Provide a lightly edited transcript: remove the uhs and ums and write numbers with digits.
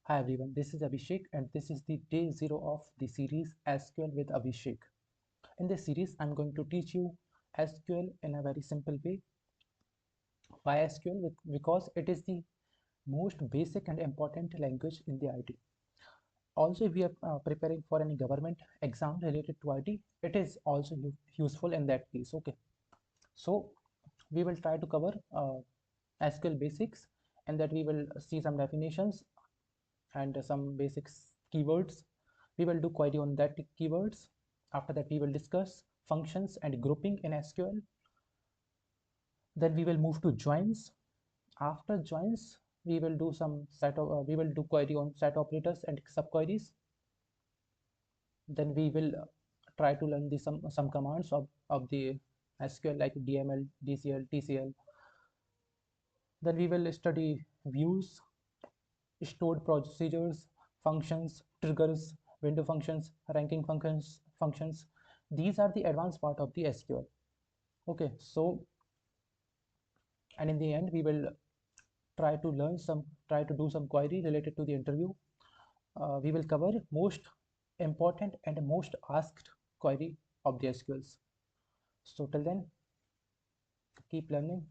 Hi everyone, this is Abhishek and this is the day 0 of the series SQL with Abhishek. In this series, I'm going to teach you SQL in a very simple way. Why SQL? Because it is the most basic and important language in the IT. Also, if we are preparing for any government exam related to IT, it is also useful in that case. Okay, so we will try to cover SQL basics and that we will see some definitions and some basics keywords. We will do query on that keywords. After that, we will discuss functions and grouping in SQL. Then we will move to joins. After joins, we will do some we will do query on set operators and subqueries. Then we will try to learn some commands of the SQL like DML, DCL, TCL. Then we will study views, stored procedures, functions, triggers, window functions, ranking functions. These are the advanced part of the SQL. Okay, so and in the end we will try to do some query related to the interview. We will cover most important and most asked query of the SQLs. So till then, keep learning